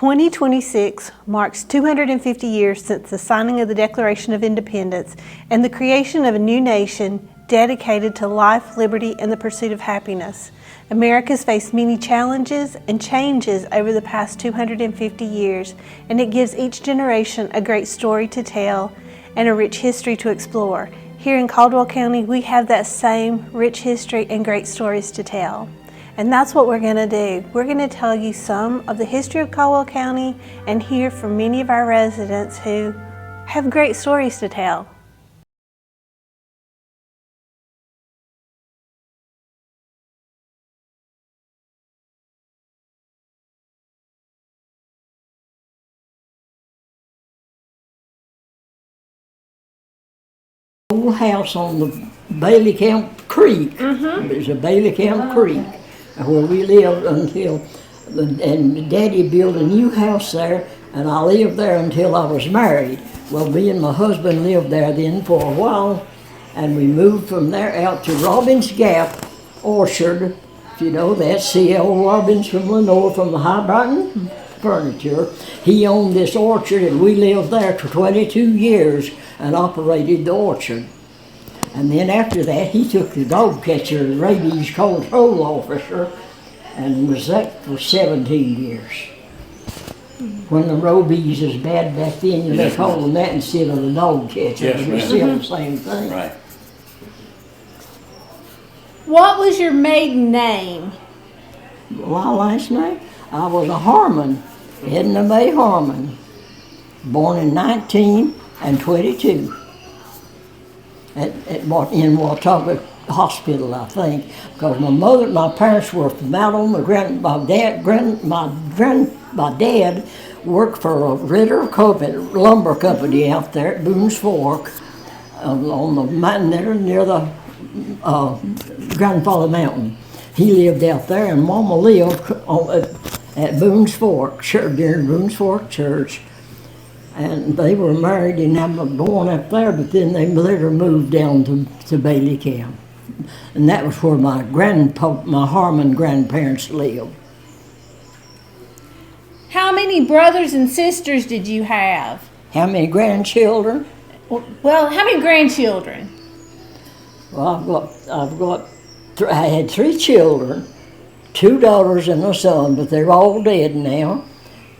2026 marks 250 years since the signing of the Declaration of Independence and the creation of a new nation dedicated to life, liberty, and the pursuit of happiness. America's faced many challenges and changes over the past 250 years, and it gives each generation a great story to tell and a rich history to explore. Here in Caldwell County, we have that same rich history and great stories to tell. And that's what we're going to do. We're going to tell you some of the history of Caldwell County and hear from many of our residents who have great stories to tell. Old house on the Bailey Camp Creek. There's a Bailey Camp Creek where we lived until, and Daddy built a new house there, and I lived there until I was married. Well, me and my husband lived there then for a while, and we moved from there out to Robbins Gap Orchard, if you know that, C.L. Robbins from Lenore from the High Brighton Furniture. He owned this orchard, and we lived there for 22 years and operated the orchard. And then after that, he took the dog catcher, rabies control officer, and was that for 17 years. When the rabies was bad back then, they called them that instead of the dog catcher. Yes, It was still the same thing. Right. What was your maiden name? My last name? I was a Harmon, Edna Mae Harmon, born in 1922. In Watauga Hospital, I think, because my parents were from out on my dad worked for a Ritter lumber company out there at Boone's Fork, on the mountain there near the Grandfather Mountain. He lived out there, and Mama lived at Boone's Fork, during Boone's Fork Church. And they were married and had born up there, but then they later moved down to Bailey Camp. And that was where my Harmon grandparents lived. How many brothers and sisters did you have? How many grandchildren? Well, how many grandchildren? Well, I had 3 children, 2 daughters and a son, but they're all dead now.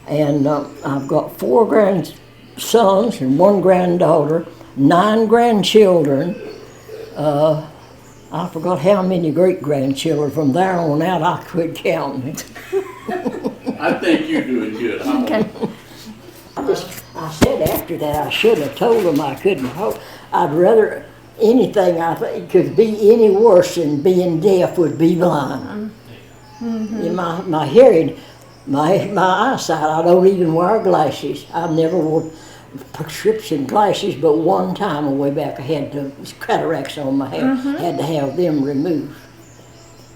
And I've got 4 grandsons and 1 granddaughter, 9 grandchildren. I forgot how many great-grandchildren. From there on out, I quit counting. I think you're doing good. Okay. I said after that I should have told them I couldn't hope. I'd rather anything I think could be any worse than being deaf would be blind. In my hearing, my eyesight, I don't even wear glasses. I've never wore prescription glasses, but one time way back I had cataracts on my hair, had to have them removed.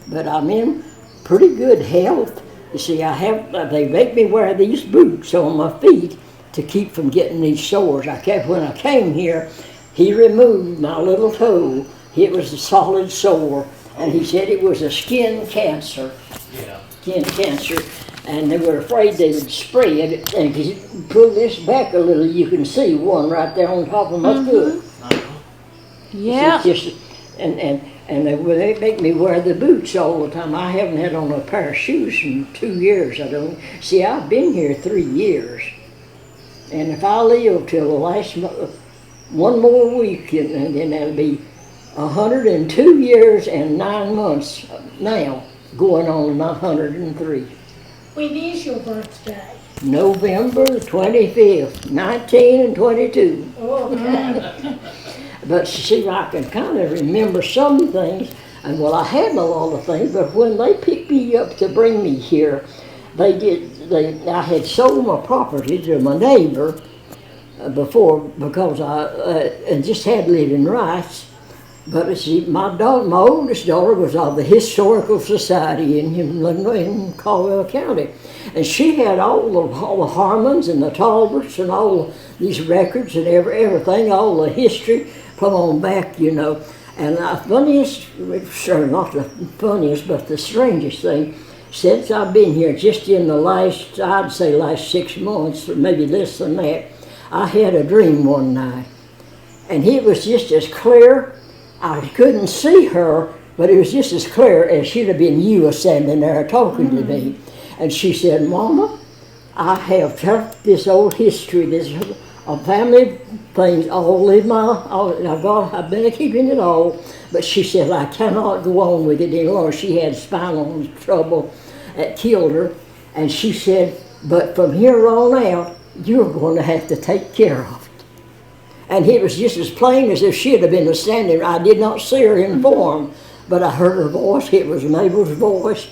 But I'm in pretty good health. You see, they make me wear these boots on my feet to keep from getting these sores. When I came here, he removed my little toe. It was a solid sore, and he said it was a skin cancer. Yeah. Skin cancer. And they were afraid they would spread it. And if you pull this back a little, you can see one right there on top of my foot. Yeah. And they make me wear the boots all the time. I haven't had on a pair of shoes in 2 years. I don't. See, I've been here 3 years. And if I live till the last one more week, and then that'll be 102 years and 9 months now, going on 103. When is your birthday? November 25th, 1922. Okay. But see, I can kind of remember some things, and well, I had a lot of things, but when they picked me up to bring me here, I had sold my property to my neighbor before, because I just had living rights. But see, my oldest daughter was of the Historical Society in Caldwell County. And she had all the Harmons and the Tolberts and all these records and everything, all the history from on back, you know. And the funniest, not the funniest, but the strangest thing, since I've been here, just in the last, I'd say last 6 months, or maybe less than that, I had a dream one night. And it was just as clear. I couldn't see her, but it was just as clear as she'd have been you standing there talking to me. And she said, Mama, I have kept this old history, this family things, I've been keeping it all. But she said, I cannot go on with it any longer. She had spinal trouble that killed her. And she said, but from here on out, you're going to have to take care of it. And it was just as plain as if she'd have been standing there. I did not see her in form, but I heard her voice. It was Mabel's voice.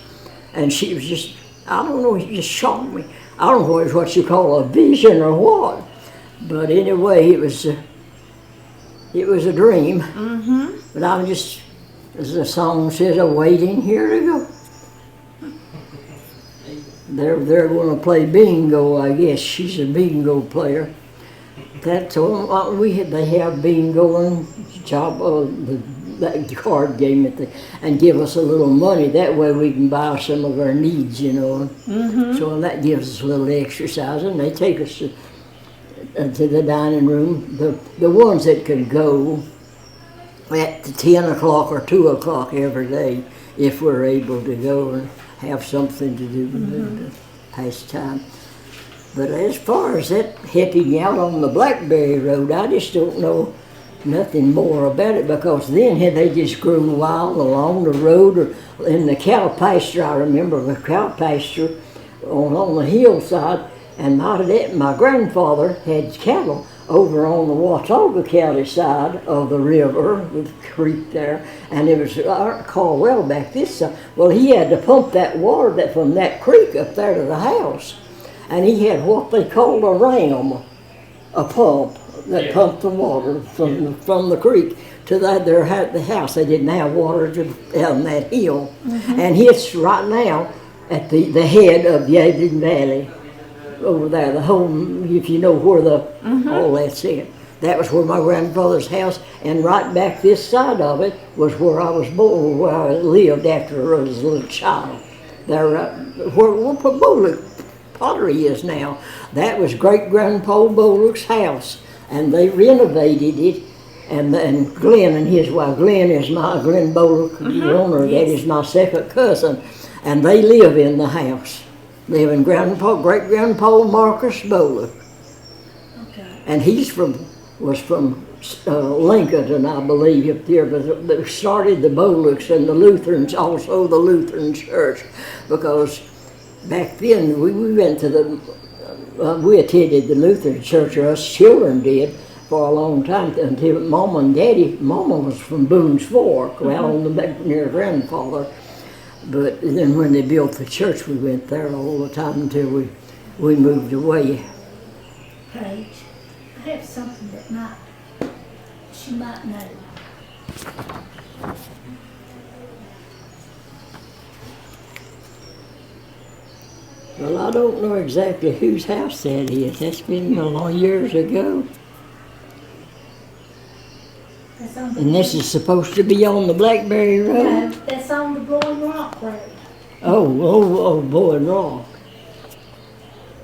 And she was just, I don't know, it just shocked me. I don't know what you call a vision or what. But anyway, it was a dream. Mm-hmm. But I'm just, as the song says, waiting here to go. They're going to play bingo, I guess. She's a bingo player. That's all they have bingo and job that card game and give us a little money. That way we can buy some of our needs, you know. Mm-hmm. So that gives us a little exercise, and they take us to the dining room. The ones that can go at 10 o'clock or 2 o'clock every day, if we're able to go and have something to do to pass time. But as far as that heading out on the Blackberry Road, I just don't know nothing more about it, because then they just grew wild along the road or in the cow pasture. I remember the cow pasture on the hillside, and my grandfather had cattle over on the Watauga County side of the river, the creek there, and it was Caldwell back this side. Well, he had to pump that water from that creek up there to the house. And he had what they called a ram, a pump that pumped the water from the creek to the house. They didn't have water on that hill. Mm-hmm. And it's right now at the head of Yadin Valley over there. The home, if you know where all that's it. That was where my grandfather's house, and right back this side of it was where I was born, where I lived after I was a little child. There, where Pottery is now. That was great-grandpa Bullock's house, and they renovated it. And Glenn and his wife, Glenn Bullock, the owner, that is my second cousin, and they live in the house. Live in great-grandpa Marcus Bullock. Okay. And was from Lincoln, I believe, up there, but they started the Bullocks and the Lutherans, also the Lutheran Church, because back then we went to we attended the Lutheran Church, or us children did, for a long time, until Mama and Daddy. Mama was from Boone's Fork, out on the near grandfather. But then when they built the church, we went there all the time until we moved away. Paige, I have something that she might know. Well, I don't know exactly whose house that is. That's been a long years ago. And this is supposed to be on the Blackberry Road? No, that's on the Boyne Rock Road. Oh, Boyne Rock.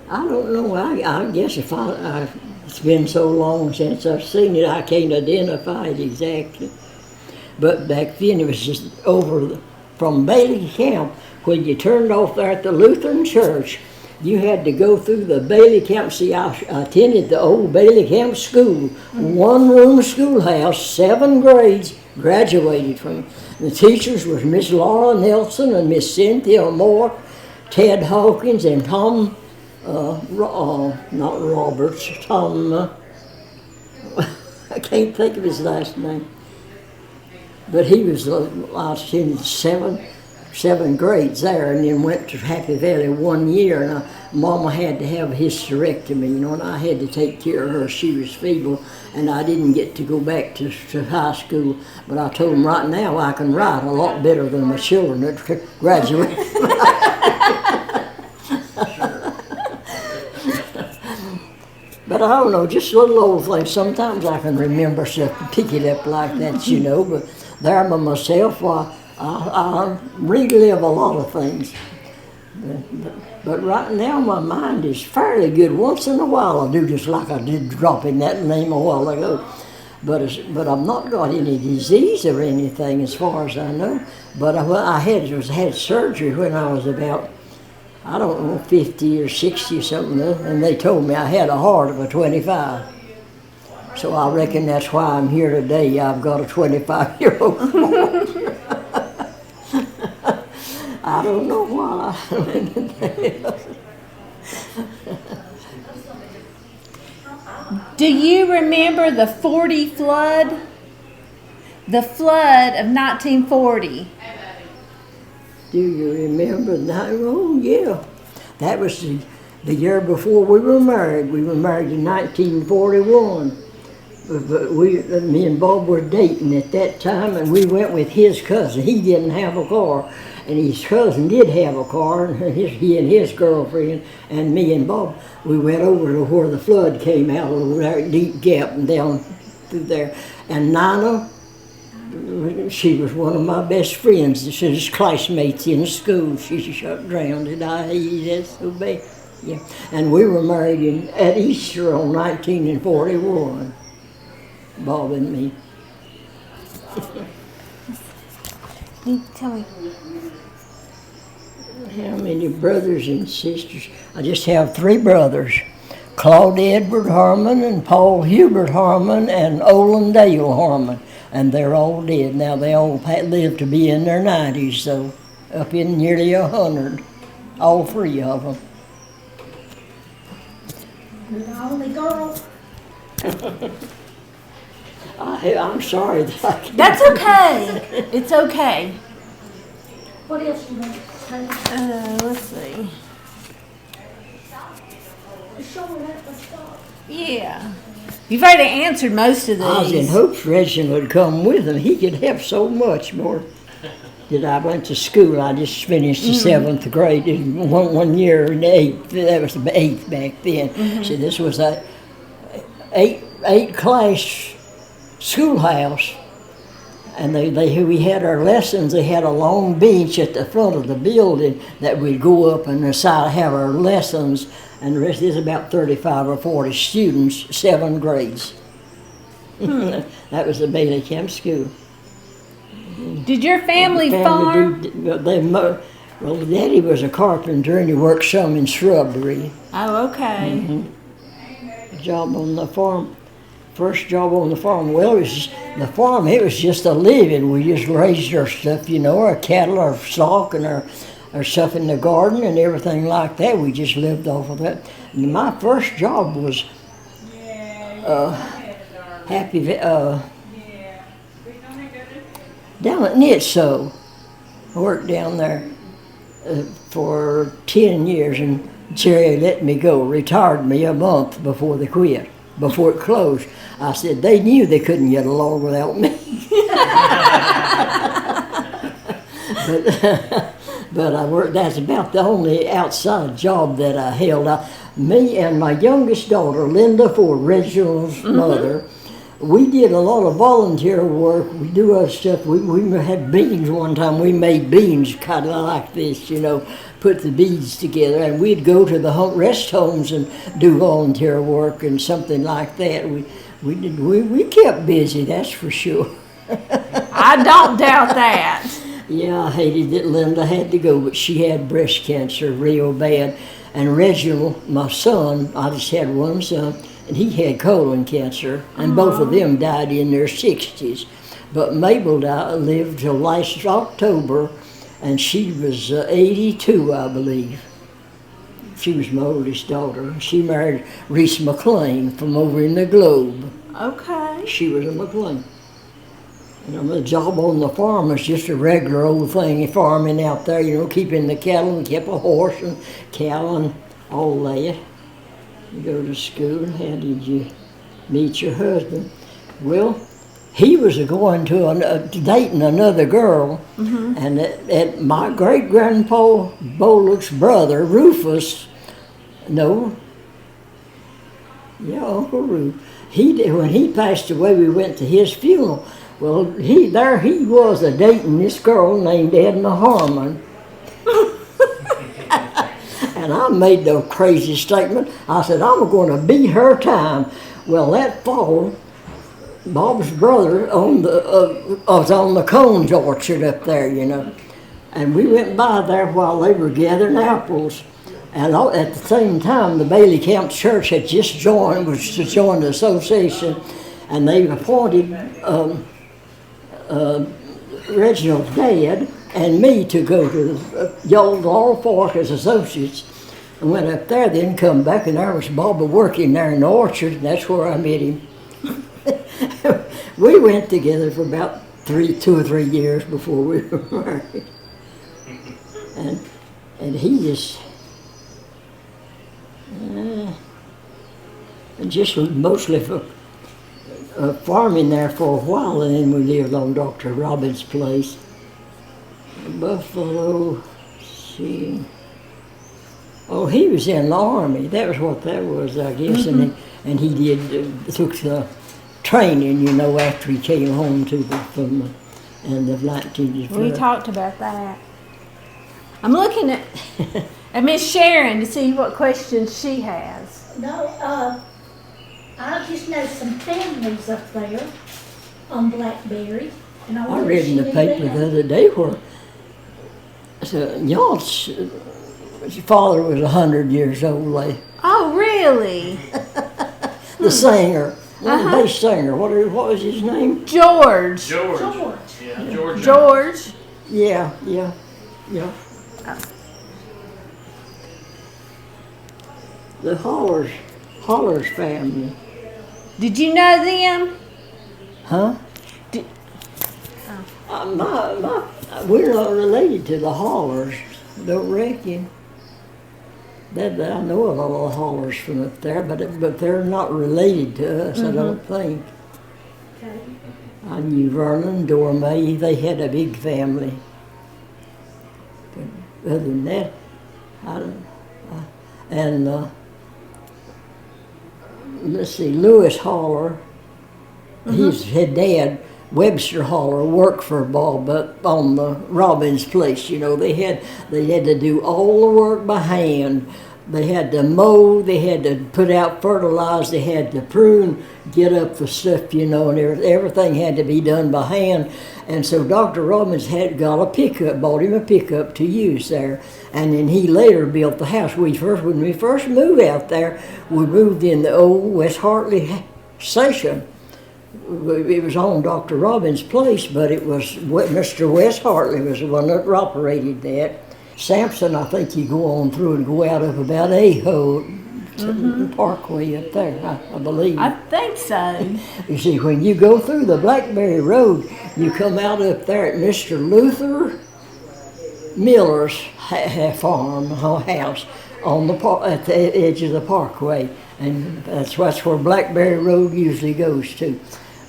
I don't know. I guess it's been so long since I've seen it, I can't identify it exactly. But back then it was just over from Bailey Camp. When you turned off there at the Lutheran Church, you had to go through the Bailey Camp. See, I attended the old Bailey Camp school, one-room schoolhouse, 7 grades, graduated from. The teachers was Miss Laura Nelson and Miss Cynthia Moore, Ted Hawkins, and Tom, not Roberts, Tom, I can't think of his last name. But he was, I was in 7 grades there, and then went to Happy Valley 1 year, and Mama had to have a hysterectomy, and I had to take care of her. She was feeble, and I didn't get to go back to high school. But I told them right now I can write a lot better than my children that graduated. But I don't know, just little old things. Sometimes I can remember stuff and pick it up like that, you know. But there by myself, I relive a lot of things. But right now my mind is fairly good. Once in a while I do, just like I did dropping that name a while ago. But I've not got any disease or anything as far as I know. But I had surgery when I was about, I don't know, 50 or 60 or something, and they told me I had a heart of a 25. So I reckon that's why I'm here today. I've got a 25-year-old heart. I don't know why. Do you remember the 40 flood? The flood of 1940. Do you remember that? Oh, yeah. That was the year before we were married. We were married in 1941. But me and Bob were dating at that time, and we went with his cousin. He didn't have a car, and his cousin did have a car, and he and his girlfriend, and me and Bob, we went over to where the flood came out, over that deep gap and down through there. And Nina, she was one of my best friends. She was classmates in school. She drowned and died. That's so bad. Yeah. And we were married at Easter on 1941. Bob and me. You tell me. How many brothers and sisters? I just have 3 brothers. Claude Edward Harmon and Paul Hubert Harmon and Olin Dale Harmon. And they're all dead now. They all lived to be in their 90s, so up in nearly 100. All 3 of them. You're the only girl. I'm sorry that I can't. That's okay. It's okay. What else you want to say? Let's see. Show me that was start. Yeah. You've already answered most of these. I was in hopes Reginald would come with him. He could help so much more. I went to school. I just finished the 7th grade. One year in the 8th. That was the 8th back then. So this was a 8 class schoolhouse. And we had our lessons. They had a long bench at the front of the building that we'd go up and have our lessons. And the rest is about 35 or 40 students, 7 grades. That was the Bailey Camp School. Did your family farm? Well, Daddy was a carpenter and he worked some in shrubbery. Oh, okay. Job on the farm. First job on the farm. Well, the farm, it was just a living. We just raised our stuff, our cattle, our stock, and our stuff in the garden and everything like that. We just lived off of that. And my first job was down at Nitso. I worked down there for 10 years, and Jerry let me go, retired me a month before they quit, before it closed. I said they knew they couldn't get along without me. But I worked. That's about the only outside job that I held. Me and my youngest daughter, Linda Ford, Reginald's mother, we did a lot of volunteer work. We do other stuff. We had beans one time. We made beans kind of like this, put the beads together, and we'd go to the rest homes and do volunteer work and something like that. We kept busy, that's for sure. I don't doubt that. Yeah, I hated that Linda had to go, but she had breast cancer real bad. And Reginald, my son, I just had one son, and he had colon cancer, and both of them died in their 60s. But Mabel lived till last October, and she was 82, I believe. She was my oldest daughter. She married Reese McLean from over in the Globe. Okay. She was a McLean. The job on the farm was just a regular old thing, farming out there, keeping the cattle. We kept a horse and cow and all that. You go to school. How did you meet your husband? Well, he was going to dating another girl, and at my great-grandpa Bullock's brother, Rufus, Uncle Rufus, when he passed away, we went to his funeral. Well, he was dating this girl named Edna Harmon. And I made the crazy statement. I said, I'm going to beat her time. Well, that fall, Bob's brother was on the Cones orchard up there, you know. And we went by there while they were gathering apples. And at the same time, the Bailey Camp Church had just joined the association, and they appointed Reginald's dad and me to go to Laurel Fork as associates. I went up there, then come back, and there was Bob working there in the orchard, and that's where I met him. We went together for about 2 or 3 years before we were married. And he just mostly for farming there for a while, and then we lived on Dr. Robbins' place. Buffalo, see. Oh, he was in the Army. That was what that was, I guess. And he took the training, you know, after he came home from the end of 1912. We talked about that. I'm looking at Miss Sharon to see what questions she has. No, I just know some families up there on Blackberry. And I read in the paper the other day where y'all's father was 100 years old. Oh, really? The singer, the bass singer. What was his name? George. George. Yeah, George. George. Yeah. The Hollers family. Did you know them? Huh? We're not related to the Hollers, don't reckon. I know a lot of the Hollers from up there, but they're not related to us, I don't think. Okay. I knew Vernon, Dora May, they had a big family. But other than that, I don't. Let's see, Lewis Holler, his dad, Webster Holler, worked for Bob, but on the Robbins place, you know, they had to do all the work by hand. They had to mow, they had to put out fertilizer, they had to prune, get up the stuff, you know, and everything had to be done by hand. And so Dr. Robbins bought him a pickup to use there. And then he later built the house. When we first moved out there, we moved in the old West Hartley station. It was on Dr. Robbins' place, but it was Mr. West Hartley was the one that operated that. Sampson, I think you go on through and go out of about Aho Parkway up there, I believe. I think so. You see, when you go through the Blackberry Road, you come out up there at Mr. Luther Miller's farm, house, at the edge of the parkway. And that's where Blackberry Road usually goes to.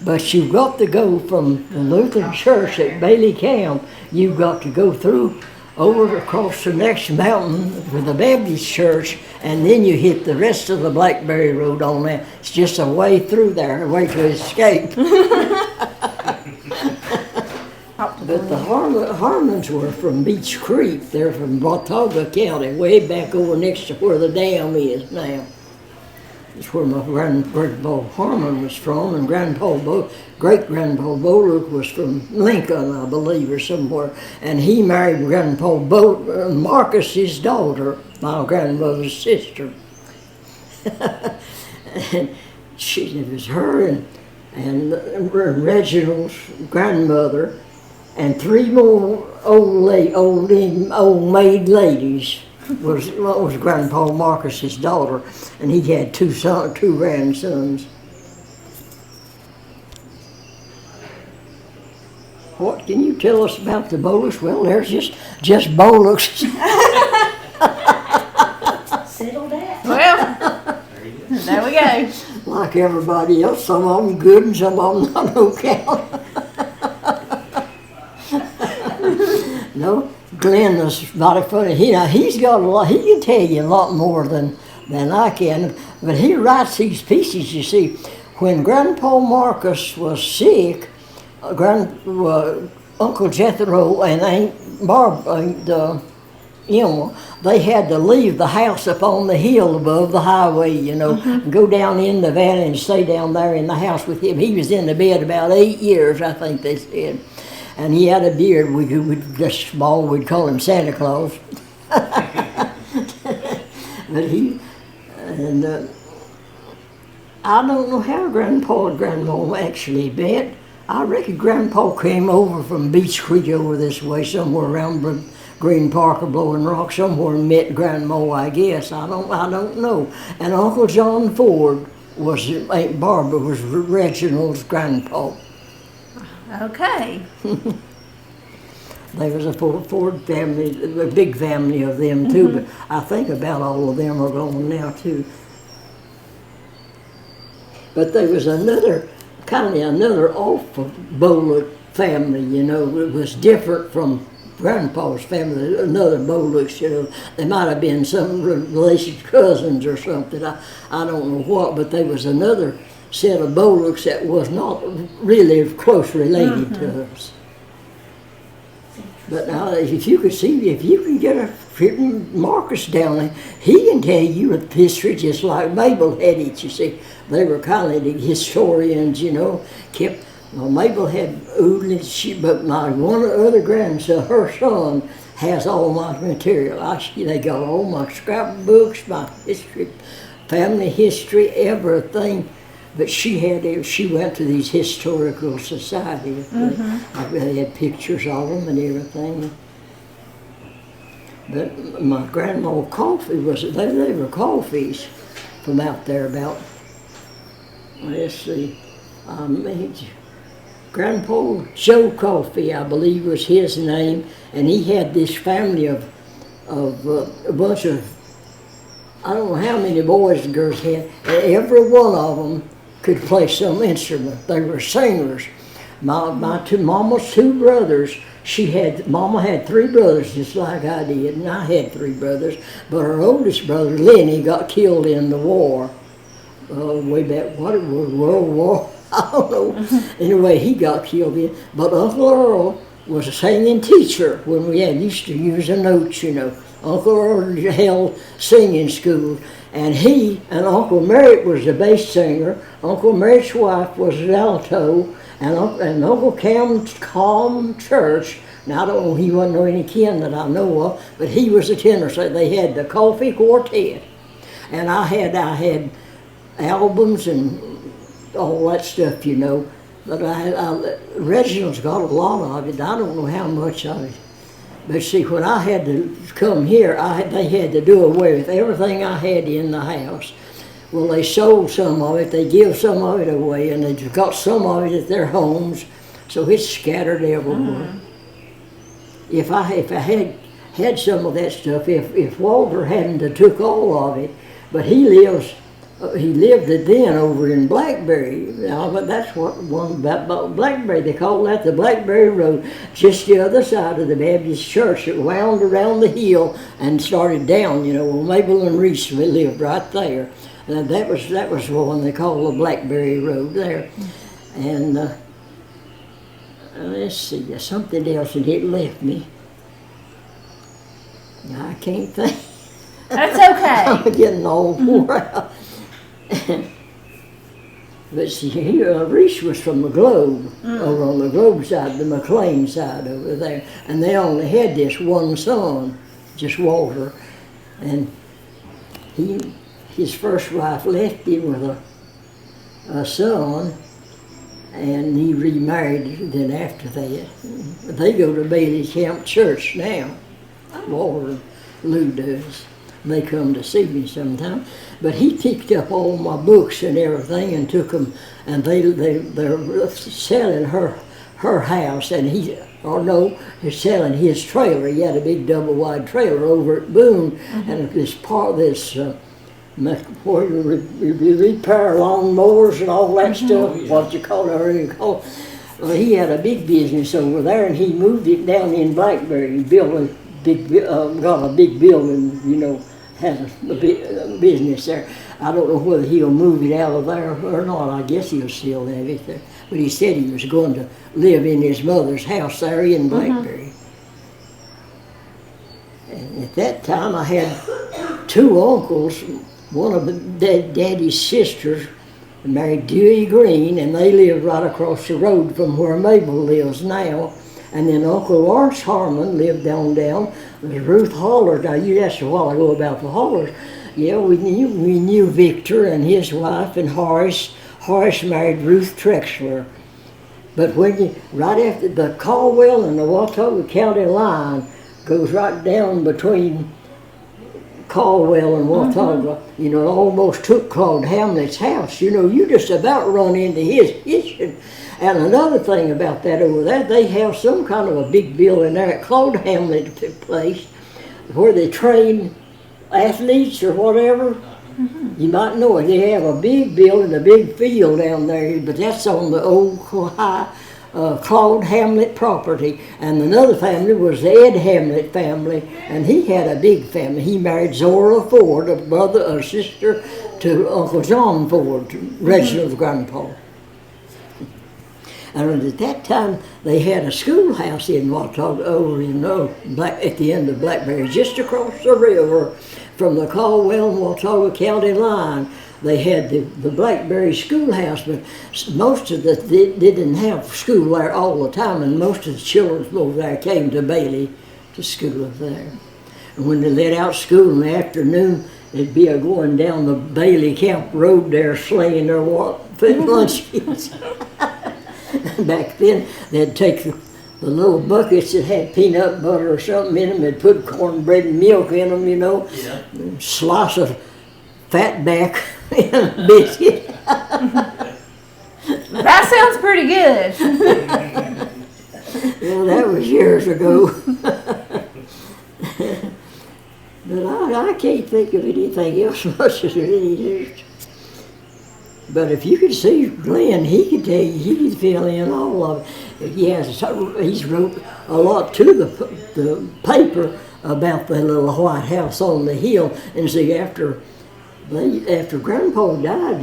But you've got to go from the Lutheran Church at Bailey Camp, you've got to go through over across the next mountain with the Baptist Church, and then you hit the rest of the Blackberry Road on that. It's just a way through there, a way to escape. But the Harmons were from Beach Creek. They're from Watauga County, way back over next to where the dam is now. That's where my Grandpa Harmon was from, and great-grandpa Boluck was from Lincoln, I believe, or somewhere. And he married Grandpa Marcus, his daughter, my grandmother's sister. And it was her and Reginald's grandmother, and 3 more old maid ladies. was Grandpa Marcus's daughter, and he had 2 grandsons. What can you tell us about the Bollocks? Well, there's just Bollocks. Settle that. Well, there we go. Like everybody else, some of them good and some of them not okay. No, Glenn is very funny. He's got a lot. He can tell you a lot more than I can. But he writes these pieces. You see, when Grandpa Marcus was sick, Uncle Jethro and Aunt Emma, they had to leave the house up on the hill above the highway, you know, go down in the valley and stay down there in the house with him. He was in the bed about 8 years, I think they said. And he had a beard. We'd just small, we'd call him Santa Claus. But I don't know how Grandpa and Grandma actually met. I reckon Grandpa came over from Beach Creek over this way, somewhere around Green Park or Blowing Rock, somewhere, and met Grandma, I guess. I don't know. And Uncle John Ford was, Aunt Barbara was Reginald's grandpa. Okay. There was a Ford family, a big family of them too, but I think about all of them are gone now too. But there was another awful Bullock family, you know. It was different from Grandpa's family, another Bullocks, you know. They might have been some related cousins or something. I don't know what, but there was another set of Bullocks that was not really close related to us. But now, if you can get a Marcus down there, he can tell you the history just like Mabel had it, you see. They were kind of the historians, you know, Mabel had oodles, but my one other grandson, her son, has all my material. They got all my scrapbooks, my history, family history, everything. But she went to these historical societies. They had pictures of them and everything. But my grandma Coffee they were Coffees from out there about, let's see, Grandpa Joe Coffee, I believe was his name, and he had this family of a bunch of, I don't know how many boys and girls he had, and every one of them could play some instrument. They were singers. Mama's two brothers, Mama had 3 brothers just like I did, and I had 3 brothers, but her oldest brother, Lenny, got killed in the war. Way back, what it was, World War, I don't know. Anyway, he got killed in, but Uncle Earl was a singing teacher when we used to use the notes, you know. Uncle Earl held singing school, and he and Uncle Merritt was the bass singer. Uncle Merritt's wife was the alto, and Uncle Calm Church. Now I don't know, he wasn't any kin that I know of, but he was a tenor. So they had the Coffee Quartet, and I had albums and all that stuff, you know. But Reginald's got a lot of it. I don't know how much of it. But see, when I had to come here, they had to do away with everything I had in the house. Well, they sold some of it, they give some of it away, and they got some of it at their homes, so it's scattered everywhere. If I had some of that stuff, if Walter hadn't have took all of it, but he lived it then over in Blackberry. Now, but that's what one about Blackberry. They call that the Blackberry Road, just the other side of the Baptist church. It wound around the hill and started down. You know, well, Mabel and Reese lived right there. That was the one they call the Blackberry Road there. And let's see, there's something else and it left me. I can't think. That's okay. I'm getting all wore out. But see, here, Reese was from the Globe, over on the Globe side, the McLean side over there. And they only had this one son, just Walter. And his first wife left him with a son, and he remarried then after that. They go to Bailey Camp Church now. Walter and Lou does. They come to see me sometime. But he picked up all my books and everything and took them, and they're selling her house, and he's selling his trailer. He had a big double-wide trailer over at Boone, and where you repair lawnmowers and all that stuff, what you call it. Well, he had a big business over there, and he moved it down in Blackberry. He built got a big building, you know, has a business there. I don't know whether he'll move it out of there or not. I guess he'll still have it there. But he said he was going to live in his mother's house there in Blackberry. And at that time I had two uncles. One of Daddy's sisters married Dewey Green, and they lived right across the road from where Mabel lives now. And then Uncle Lawrence Harmon lived down. There's Ruth Holler. Now, you asked a while ago about the Hollers. Yeah, we knew Victor and his wife and Horace. Horace married Ruth Trexler. But right after the Caldwell and the Watauga County line goes right down between Caldwell and Watauga, you know, almost took Claude Hamlet's house. You know, you just about run into his kitchen. And another thing about that over there, they have some kind of a big building there at Claude Hamlet's place where they train athletes or whatever. You might know it. They have a big building, a big field down there, but that's on the old Claude Hamlet property. And another family was the Ed Hamlet family, and he had a big family. He married Zora Ford, a sister to Uncle John Ford, Reginald's grandpa. And at that time, they had a schoolhouse in Watauga over at the end of Blackberry, just across the river from the Caldwell and Watauga County line. They had the Blackberry schoolhouse, but most of they didn't have school there all the time, and most of the children over there came to Bailey to school up there. And when they let out school in the afternoon, they'd be going down the Bailey Camp Road there, slinging their lunches. Back then, they'd take the little buckets that had peanut butter or something in them. They'd put cornbread and milk in them, you know, and slice of fatback in a biscuit. That sounds pretty good. Well, that was years ago. But I can't think of anything else much as it is. But if you could see Glenn, he could tell you, he could fill in all of it. He's wrote a lot to the paper about the little white house on the hill. And see, after Grandpa died,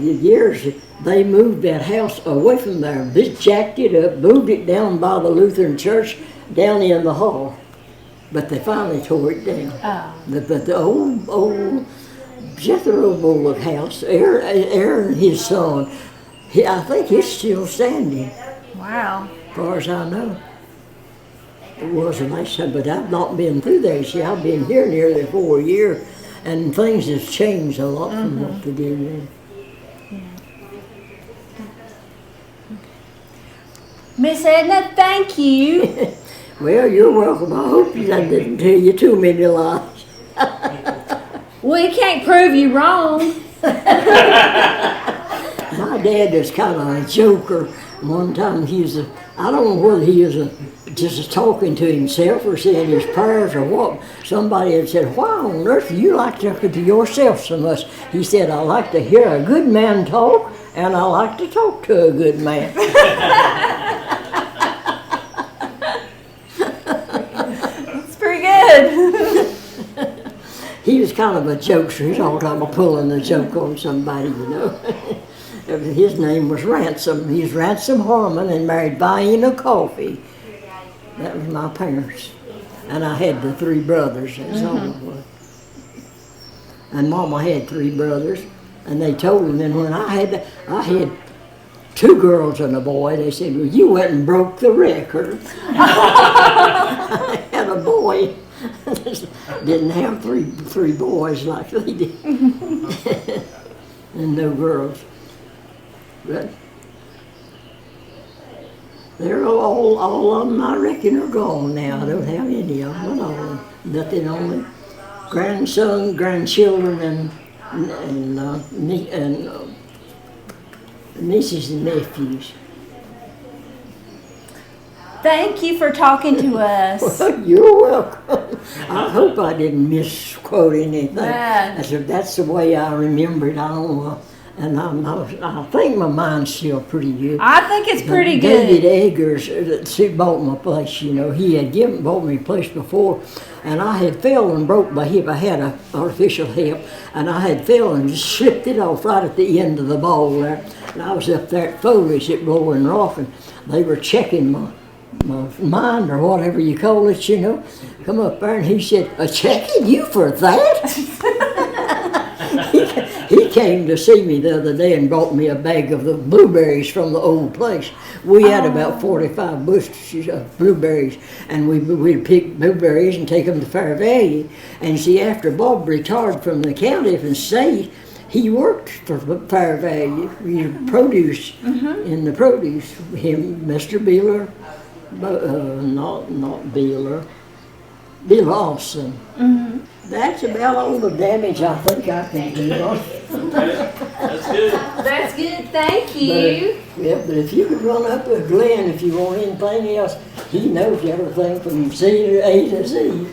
they moved that house away from there. They jacked it up, moved it down by the Lutheran church, down in the hall. But they finally tore it down. Oh. But the old Jethro Bullock house, Aaron, his son, I think he's still standing. Wow. As far as I know. It was a nice time, but I've not been through there. See, I've been here nearly 4 years, and things have changed a lot from what they did then. Miss Edna, thank you. Well, you're welcome. I hope I didn't tell you too many lies. We can't prove you wrong. My dad was kind of a joker. One time I don't know whether he was just talking to himself or saying his prayers or what. Somebody had said, "Why on earth do you like talking to yourself so much?" He said, "I like to hear a good man talk, and I like to talk to a good man." That's pretty good. He was kind of a jokester. He's all the time pulling a joke on somebody, you know. His name was Ransom. He's Ransom Harmon and married Vienna Coffee. That was my parents. And I had the 3 brothers, that's all it was. And Mama had 3 brothers. And they told him, and when I had 2 girls and a boy, they said, "Well, you went and broke the record." I had a boy. Didn't have three boys like they did. And no girls. But they're all of them, I reckon, are gone now. I don't have any of them at all. Nothing, only grandson, grandchildren, and nieces and nephews. Thank you for talking to us. Well, you're welcome. I hope I didn't misquote anything. Yeah. That's the way I remember it. I don't know. And I think my mind's still pretty good. I think it's pretty good. David Eggers, who bought my place, you know, he had bought me a place before, and I had fell and broke my hip. I had an artificial hip, and I had fell and just slipped it off right at the end of the ball there. And I was up there at foliage at Blowing Rock, and they were checking my mind or whatever you call it, you know, come up there and he said, checking you for that? He came to see me the other day and brought me a bag of the blueberries from the old place. We had about 45 bushes of blueberries, and we'd pick blueberries and take them to Fair Value. And see, after Bob retired from the county from state, he worked for Fair Value, produce, in the produce. Him, Mr. Beeler, not Beeler, Bill Austin. That's about all the damage I think I can do. That's good. That's good, thank you. But if you could run up with Glenn if you want anything else, he knows everything from A to Z.